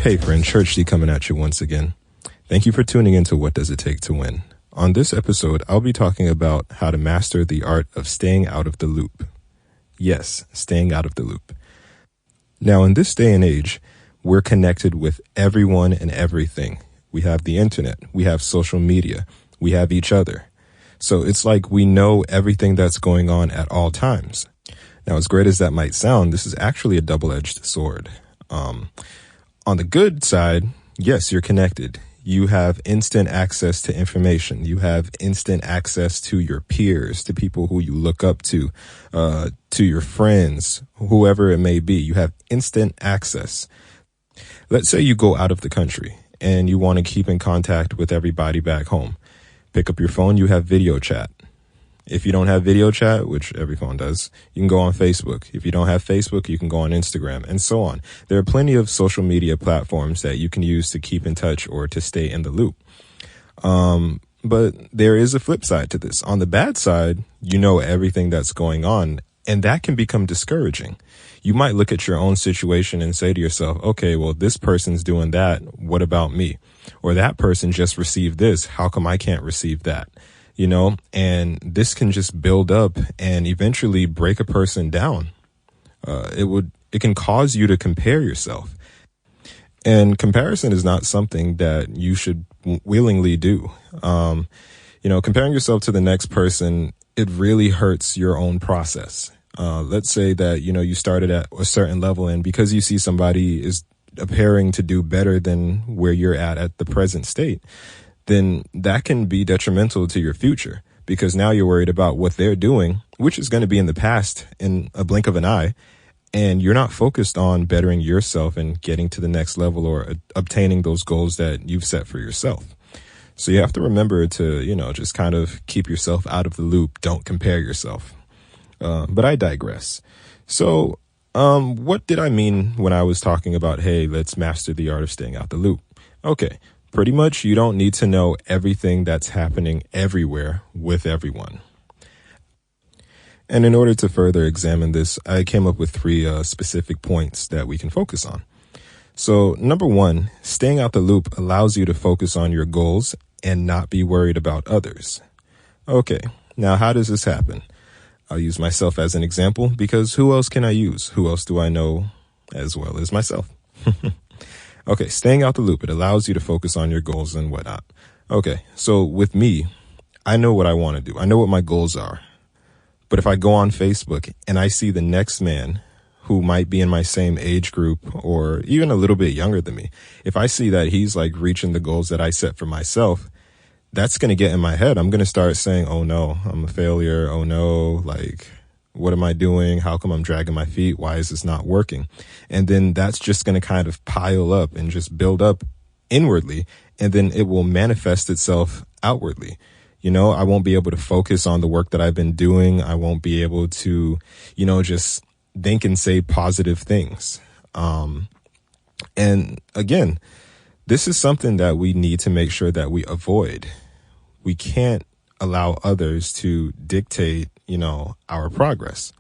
Hey friend, Church D coming at you once again. Thank you for tuning into What Does It Take to Win. On this episode, I'll be talking about how to master the art of staying out of the loop. Yes, staying out of the loop. Now, in this day and age, we're connected with everyone and everything. We have the internet, we have social media, we have each other. So it's like we know everything that's going on at all times. Now, as great as that might sound, this is actually a double-edged sword. On the good side, yes, you're connected. You have instant access to information. You have instant access to your peers, to people who you look up to your friends, whoever it may be. You have instant access. Let's say you go out of the country and you want to keep in contact with everybody back home. Pick up your phone, you have video chat. If you don't have video chat, which every phone does, you can go on Facebook. If you don't have Facebook, you can go on Instagram and so on. There are plenty of social media platforms that you can use to keep in touch or to stay in the loop. But there is a flip side to this. On the bad side, you know everything that's going on, and that can become discouraging. You might look at your own situation and say to yourself, okay, well, this person's doing that. What about me? Or that person just received this. How come I can't receive that? You know, and this can just build up and eventually break a person down. It can cause you to compare yourself. And comparison is not something that you should willingly do. Comparing yourself to the next person, it really hurts your own process. Let's say that, you started at a certain level, and because you see somebody is appearing to do better than where you're at the present state, then that can be detrimental to your future, because now you're worried about what they're doing, which is going to be in the past in a blink of an eye. And you're not focused on bettering yourself and getting to the next level or obtaining those goals that you've set for yourself. So you have to remember to, just kind of keep yourself out of the loop. Don't compare yourself. But I digress. So, what did I mean when I was talking about, hey, let's master the art of staying out the loop? Okay. Pretty much, you don't need to know everything that's happening everywhere with everyone. And in order to further examine this, I came up with 3 specific points that we can focus on. So, number 1, staying out the loop allows you to focus on your goals and not be worried about others. Okay, now how does this happen? I'll use myself as an example, because who else can I use? Who else do I know as well as myself? Okay, staying out the loop, it allows you to focus on your goals and whatnot. Okay, so with me, I know what I want to do. I know what my goals are. But if I go on Facebook and I see the next man who might be in my same age group or even a little bit younger than me, if I see that he's like reaching the goals that I set for myself, that's going to get in my head. I'm going to start saying, oh no, I'm a failure. Oh no, what am I doing? How come I'm dragging my feet? Why is this not working? And then that's just going to kind of pile up and just build up inwardly. And then it will manifest itself outwardly. I won't be able to focus on the work that I've been doing. I won't be able to, just think and say positive things. And again, this is something that we need to make sure that we avoid. We can't allow others to dictate our progress.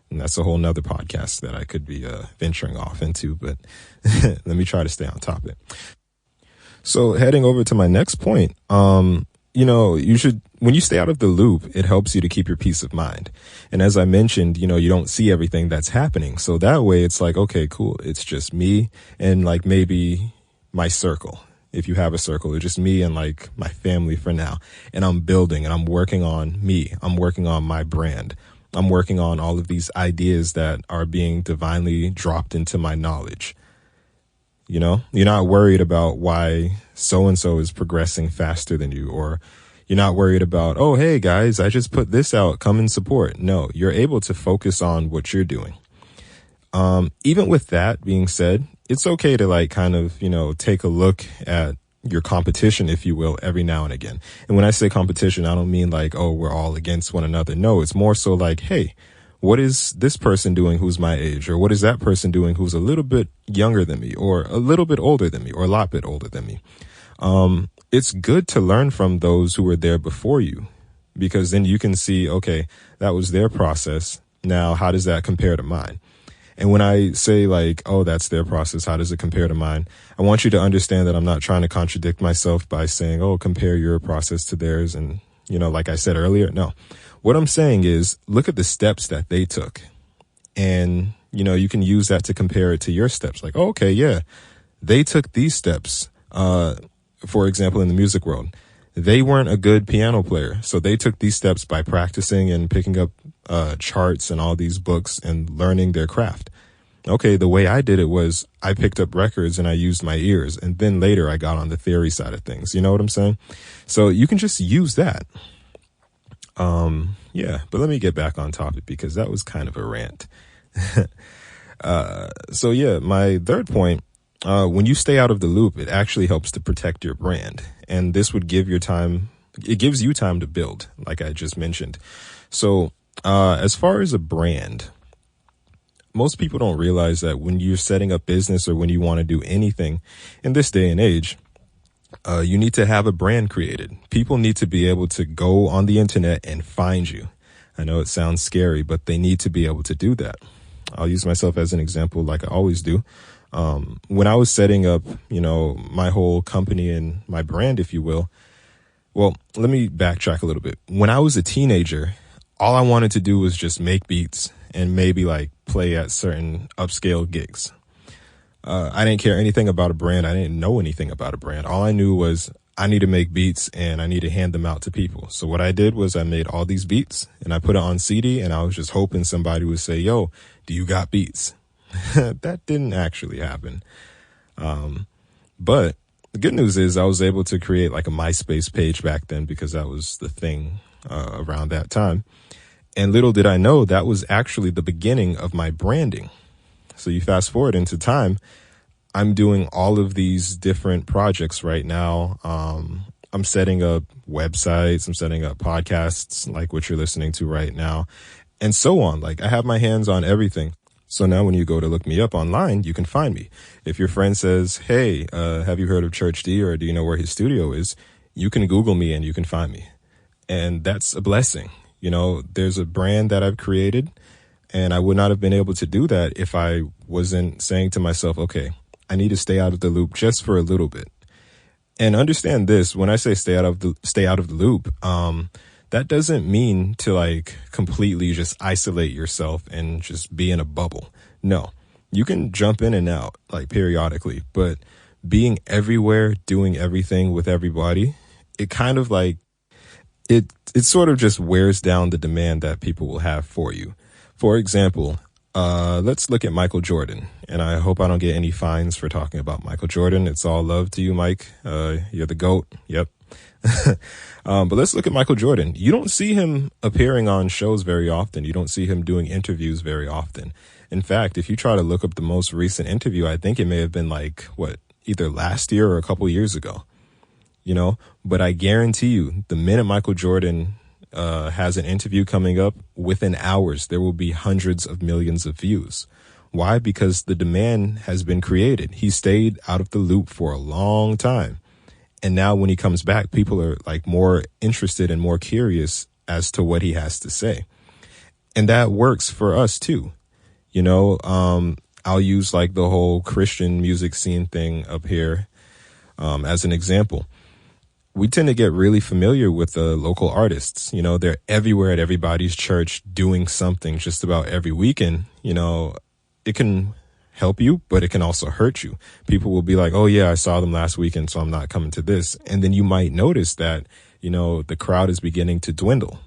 And that's a whole nother podcast that I could be venturing off into, but let me try to stay on topic. So heading over to my next point, you should, when you stay out of the loop, it helps you to keep your peace of mind. And as I mentioned, you don't see everything that's happening. So that way it's like, okay, cool. It's just me and maybe my circle. If you have a circle, it's just me and my family for now. And I'm building and I'm working on me. I'm working on my brand. I'm working on all of these ideas that are being divinely dropped into my knowledge. You're not worried about why so-and-so is progressing faster than you, or you're not worried about, oh, hey guys, I just put this out, come and support. No, you're able to focus on what you're doing. Even with that being said, it's okay to take a look at your competition, if you will, every now and again. And when I say competition, I don't mean oh, we're all against one another. No, it's more so hey, what is this person doing who's my age? Or what is that person doing who's a little bit younger than me, or a little bit older than me, or a lot bit older than me? It's good to learn from those who were there before you, because then you can see, okay, that was their process. Now, how does that compare to mine? And when I say like, oh, that's their process, how does it compare to mine? I want you to understand that I'm not trying to contradict myself by saying, oh, compare your process to theirs. And, like I said earlier, no. What I'm saying is look at the steps that they took. And, you can use that to compare it to your steps. Like, oh, okay, yeah, they took these steps. For example, in the music world, they weren't a good piano player. So they took these steps by practicing and picking up charts and all these books and learning their craft. Okay, the way I did it was I picked up records and I used my ears. And then later I got on the theory side of things. You know what I'm saying? So you can just use that. Yeah, but let me get back on topic because that was kind of a rant. So yeah, my third point, when you stay out of the loop, it actually helps to protect your brand. And this would give it gives you time to build, like I just mentioned. So, as far as a brand, most people don't realize that when you're setting up business or when you want to do anything in this day and age, you need to have a brand created. People need to be able to go on the internet and find you. I know it sounds scary, but they need to be able to do that. I'll use myself as an example, like I always do. When I was setting up, my whole company and my brand, if you will, well, let me backtrack a little bit. When I was a teenager, all I wanted to do was just make beats and maybe like play at certain upscale gigs. I didn't care anything about a brand. I didn't know anything about a brand. All I knew was I need to make beats and I need to hand them out to people. So what I did was I made all these beats and I put it on CD and I was just hoping somebody would say, yo, do you got beats? That didn't actually happen. But the good news is I was able to create like a MySpace page back then because that was the thing around that time. And little did I know that was actually the beginning of my branding. So you fast forward into time, I'm doing all of these different projects right now. I'm setting up websites, I'm setting up podcasts like what you're listening to right now, and so on. Like I have my hands on everything. So now when you go to look me up online, you can find me. If your friend says, hey, have you heard of Church D or do you know where his studio is? You can Google me and you can find me. And that's a blessing. There's a brand that I've created and I would not have been able to do that if I wasn't saying to myself, okay, I need to stay out of the loop just for a little bit. And understand this, when I say stay out of the loop, that doesn't mean to like completely just isolate yourself and just be in a bubble. No, you can jump in and out like periodically, but being everywhere, doing everything with everybody, it kind of like, it sort of just wears down the demand that people will have for you. For example, let's look at Michael Jordan, and I hope I don't get any fines for talking about Michael Jordan. It's all love to you, Mike. You're the GOAT. Yep. But let's look at Michael Jordan. You don't see him appearing on shows very often. You don't see him doing interviews very often. In fact, if you try to look up the most recent interview, I think it may have been like, either last year or a couple years ago, but I guarantee you the minute Michael Jordan has an interview coming up, within hours, there will be hundreds of millions of views. Why? Because the demand has been created. He stayed out of the loop for a long time. And now when he comes back, people are like more interested and more curious as to what he has to say. And that works for us too. I'll use like the whole Christian music scene thing up here as an example. We tend to get really familiar with the local artists. They're everywhere at everybody's church doing something just about every weekend. It can help you, but it can also hurt you. People will be like, oh yeah, I saw them last weekend, so I'm not coming to this. And then you might notice that, the crowd is beginning to dwindle.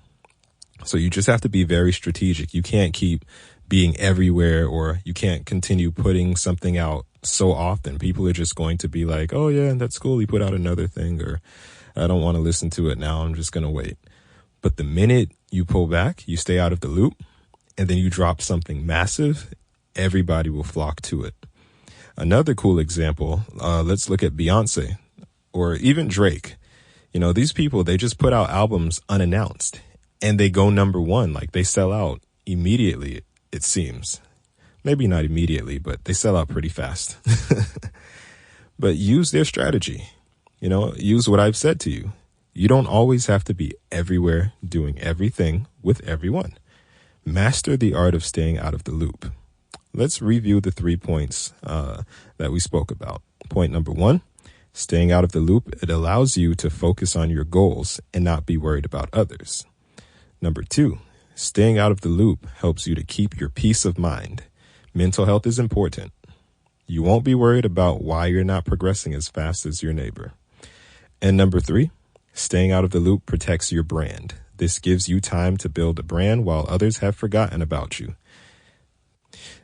So you just have to be very strategic. You can't keep being everywhere, or you can't continue putting something out so often. People are just going to be like, oh yeah, that's cool. He put out another thing, or I don't want to listen to it now. I'm just going to wait. But the minute you pull back, you stay out of the loop, and then you drop something massive, everybody will flock to it. Another cool example, let's look at Beyonce or even Drake. These people, they just put out albums unannounced and they go number one. Like they sell out immediately, it seems. Maybe not immediately, but they sell out pretty fast. But use their strategy. Use what I've said to you. You don't always have to be everywhere doing everything with everyone. Master the art of staying out of the loop. Let's review the 3 points that we spoke about. Point number 1, staying out of the loop. It allows you to focus on your goals and not be worried about others. Number 2, staying out of the loop helps you to keep your peace of mind. Mental health is important. You won't be worried about why you're not progressing as fast as your neighbor. And number 3, staying out of the loop protects your brand. This gives you time to build a brand while others have forgotten about you.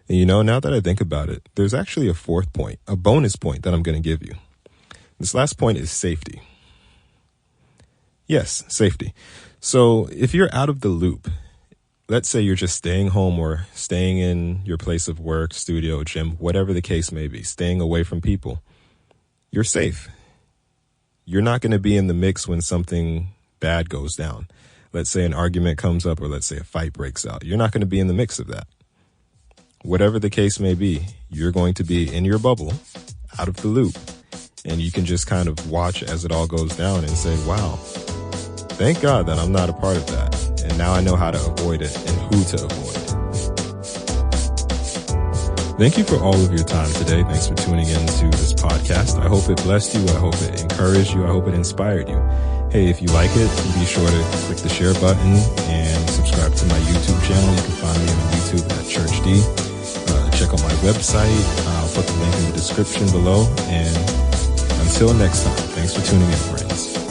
And now that I think about it, there's actually a 4th point, a bonus point that I'm going to give you. This last point is safety. Yes, safety. So if you're out of the loop, let's say you're just staying home or staying in your place of work, studio, gym, whatever the case may be, staying away from people, you're safe. You're not going to be in the mix when something bad goes down. Let's say an argument comes up, or let's say a fight breaks out. You're not going to be in the mix of that. Whatever the case may be, you're going to be in your bubble, out of the loop, and you can just kind of watch as it all goes down and say, wow, thank God that I'm not a part of that. And now I know how to avoid it and who to avoid. Thank you for all of your time today. Thanks for tuning in to this podcast. I hope it blessed you. I hope it encouraged you. I hope it inspired you. Hey, if you like it, be sure to click the share button and subscribe to my YouTube channel. You can find me on YouTube at Church D. Check out my website. I'll put the link in the description below. And until next time, thanks for tuning in, friends.